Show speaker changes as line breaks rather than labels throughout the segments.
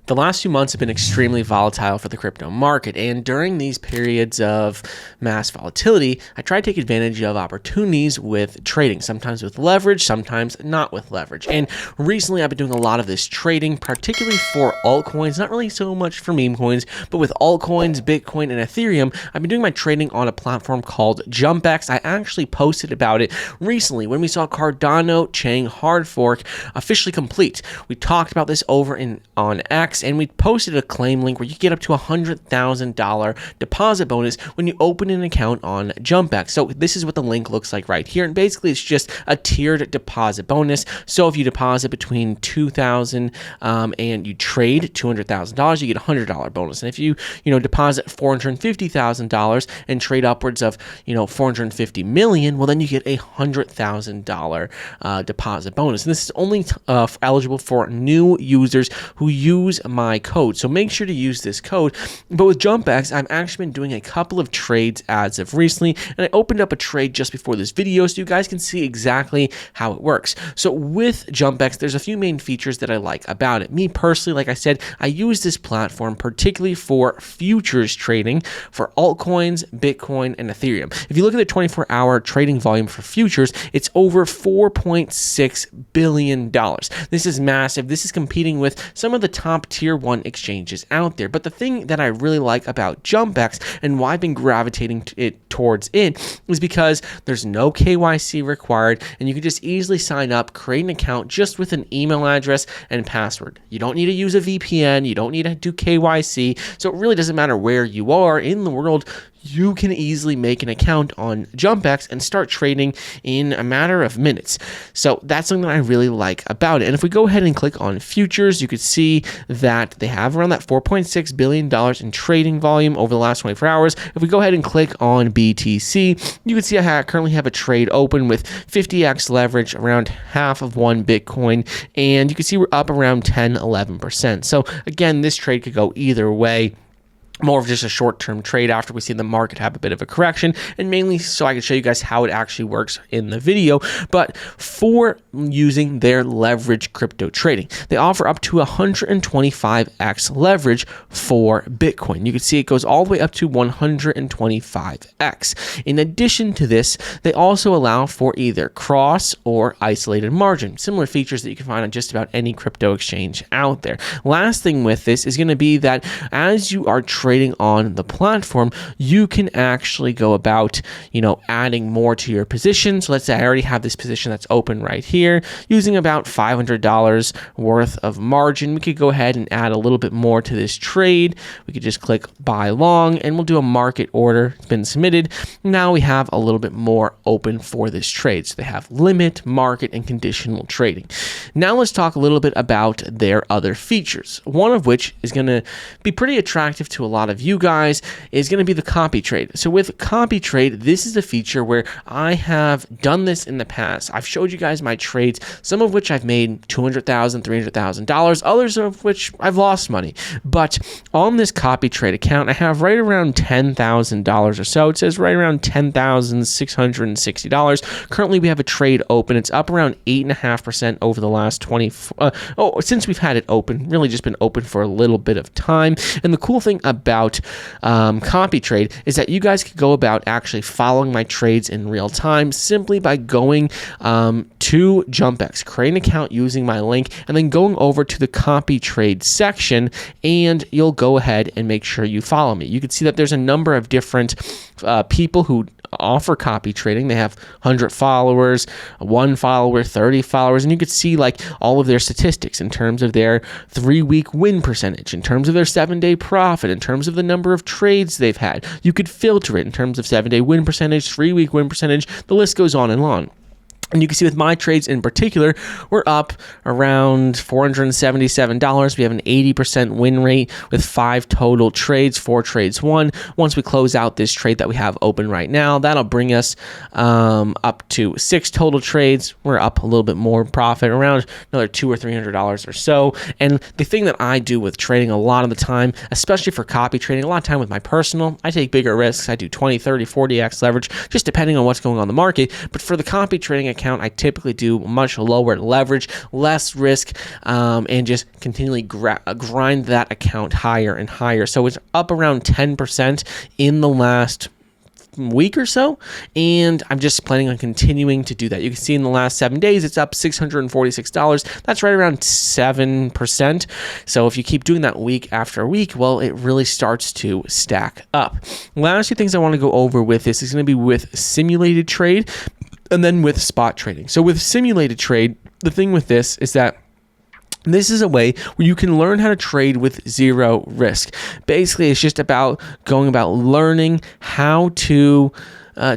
The last few months have been extremely volatile for the crypto market, and during these periods of mass volatility, I try to take advantage of opportunities with trading, sometimes with leverage, sometimes not with leverage. And recently, I've been doing a lot of this trading, particularly for altcoins, not really so much for meme coins, but with altcoins, Bitcoin, and Ethereum. I've been doing my trading on a platform called Jumpex. I actually posted about it recently when we saw Cardano chain hard fork officially complete. We talked about this over on X, and we posted a claim link where you get up to $100,000 deposit bonus when you open an account on Jumpex. So this is what the link looks like right here, and basically it's just a tiered deposit bonus. So if you deposit between $2,000 and you trade $200,000, you get a $100 bonus. And if you deposit $450,000 and trade upwards of $450 million, well then you get a $100,000 deposit bonus. And this is only eligible for new users who use my code. So make sure to use this code. But with Jumpex, I've actually been doing a couple of trades as of recently, and I opened up a trade just before this video so you guys can see exactly how it works. So with Jumpex, there's a few main features that I like about it. Me personally, like I said, I use this platform particularly for futures trading for altcoins, Bitcoin, and Ethereum. If you look at the 24-hour trading volume for futures, it's over $4.6 billion. This is massive. This is competing with some of the top tier 1 exchanges out there. But the thing that I really like about Jumpex and why I've been gravitating towards it is because there's no KYC required, and you can just easily sign up, create an account just with an email address and password. You don't need to use a VPN. You don't need to do KYC. So it really doesn't matter where you are in the world. You can easily make an account on Jumpex and start trading in a matter of minutes. So that's something that I really like about it. And if we go ahead and click on futures, you could see that they have around that $4.6 billion in trading volume over the last 24 hours. If we go ahead and click on BTC, you can see I currently have a trade open with 50x leverage, around half of one Bitcoin, and you can see we're up around 10-11%. So again, this trade could go either way. More of just a short-term trade after we see the market have a bit of a correction, and mainly so I can show you guys how it actually works in the video. But for using their leverage crypto trading, they offer up to 125x leverage for Bitcoin. You can see it goes all the way up to 125x. In addition to this, they also allow for either cross or isolated margin, similar features that you can find on just about any crypto exchange out there. Last thing with this is going to be that as you are trading on the platform, you can actually go about, adding more to your position. So let's say I already have this position that's open right here, using about $500 worth of margin. We could go ahead and add a little bit more to this trade. We could just click buy long, and we'll do a market order. It's been submitted. Now we have a little bit more open for this trade. So they have limit, market, and conditional trading. Now let's talk a little bit about their other features. One of which is going to be pretty attractive to a lot of you guys is going to be the copy trade. So with copy trade, this is a feature where I have done this in the past. I've showed you guys my trades, some of which I've made $200,000, $300,000, others of which I've lost money. But on this copy trade account, I have right around $10,000 or so. It says right around $10,660. Currently, we have a trade open. It's up around 8.5% over the last since we've had it open. Really just been open for a little bit of time. And the cool thing about copy trade is that you guys can go about actually following my trades in real time simply by going to Jumpex, create an account using my link, and then going over to the copy trade section, and you'll go ahead and make sure you follow me. You can see that there's a number of different people who offer copy trading. They have 100 followers, 1 follower, 30 followers, and you can see like all of their statistics in terms of their 3-week win percentage, in terms of their 7-day profit, in terms of the number of trades they've had. You could filter it in terms of 7-day win percentage, 3-week win percentage. The list goes on and on. And you can see with my trades in particular, we're up around $477. We have an 80% win rate with 5 total trades, 4 trades won. Once we close out this trade that we have open right now, that'll bring us up to 6 total trades. We're up a little bit more profit, around another $200 or $300 or so. And the thing that I do with trading a lot of the time, especially for copy trading, a lot of time with my personal, I take bigger risks. I do 20, 30, 40x leverage, just depending on what's going on in the market. But for the copy trading account, account, I typically do much lower leverage, less risk, and just continually grind that account higher and higher. So it's up around 10% in the last week or so, and I'm just planning on continuing to do that. You can see in the last 7 days it's up $646. That's right around 7%. So if you keep doing that week after week, well, it really starts to stack up. Last two things I want to go over with this is going to be with simulated trade and then with spot trading. So with simulated trade, the thing with this is that this is a way where you can learn how to trade with zero risk. Basically, it's just about going about learning how to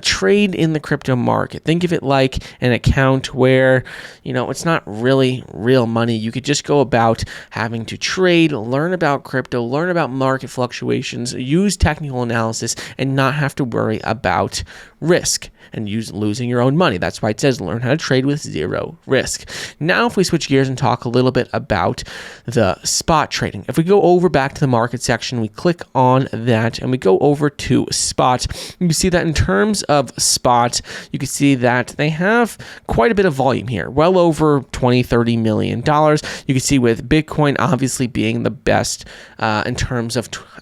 trade in the crypto market. Think of it like an account where, it's not really real money. You could just go about having to trade, learn about crypto, learn about market fluctuations, use technical analysis, and not have to worry about risk and losing your own money. That's why it says learn how to trade with zero risk. Now, if we switch gears and talk a little bit about the spot trading. If we go over back to the market section, we click on that and we go over to spot, you can see that in terms of spot, you can see that they have quite a bit of volume here, well over $20-30 million. You can see with Bitcoin obviously being the best and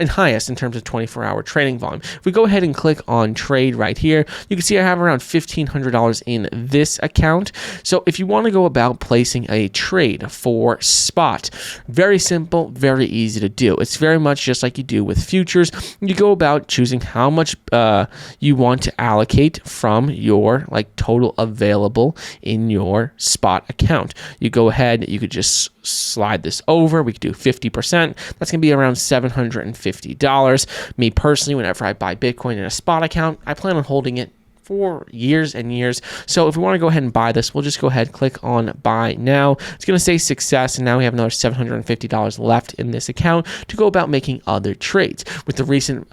highest in terms of 24-hour trading volume. If we go ahead and click on trade right here, you can see I have around $1,500 in this account. So if you want to go about placing a trade for spot, very simple, very easy to do. It's very much just like you do with futures. You go about choosing how much you want to allocate from your total available in your spot account. You go ahead, you could just slide this over. We could do 50%. That's going to be around $750. Me personally, whenever I buy Bitcoin in a spot account, I plan on holding it for years and years. So if we want to go ahead and buy this, we'll just go ahead, click on buy now. It's going to say success, and now we have another $750 left in this account to go about making other trades. With the recent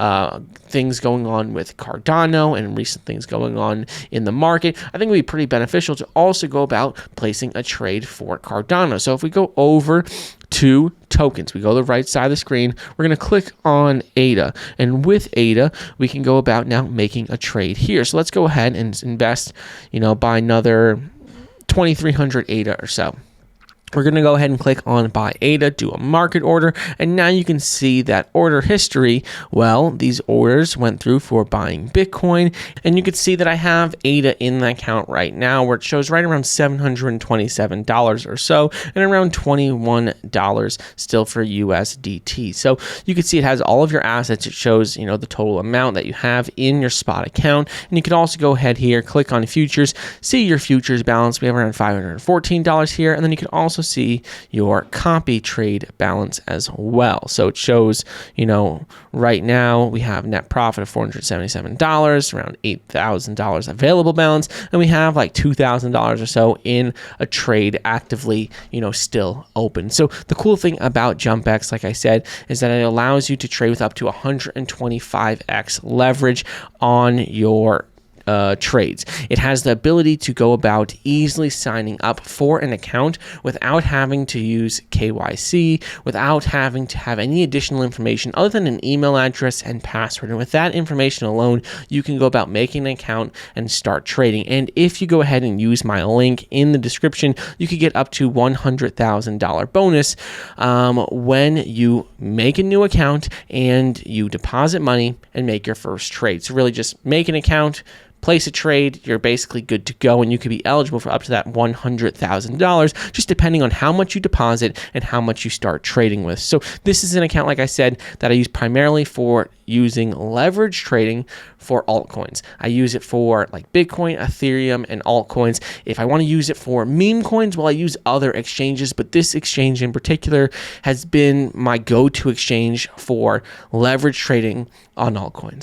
things going on with Cardano and recent things going on in the market, I think it would be pretty beneficial to also go about placing a trade for Cardano. So if we go over to tokens, we go to the right side of the screen, we're going to click on ADA, and with ADA we can go about now making a trade here. So let's go ahead and invest, buy another 2,300 ADA or so. We're going to go ahead and click on buy ADA, do a market order, and now you can see that order history. Well, these orders went through for buying Bitcoin, and you can see that I have ADA in the account right now where it shows right around $727 or so and around $21 still for USDT. So you can see it has all of your assets. It shows, the total amount that you have in your spot account, and you can also go ahead here, click on futures, see your futures balance. We have around $514 here, and then you can also see your copy trade balance as well. So it shows, right now we have net profit of $477, around $8,000 available balance, and we have like $2,000 or so in a trade actively, still open. So the cool thing about Jumpex, like I said, is that it allows you to trade with up to 125x leverage on your trades. It has the ability to go about easily signing up for an account without having to use KYC, without having to have any additional information other than an email address and password. And with that information alone, you can go about making an account and start trading. And if you go ahead and use my link in the description, you could get up to $100,000 bonus when you make a new account and you deposit money and make your first trade. So really just make an account, place a trade, you're basically good to go, and you could be eligible for up to that $100,000, just depending on how much you deposit and how much you start trading with. So this is an account, like I said, that I use primarily for using leverage trading for altcoins. I use it for Bitcoin, Ethereum, and altcoins. If I want to use it for meme coins, well, I use other exchanges, but this exchange in particular has been my go-to exchange for leverage trading on altcoins.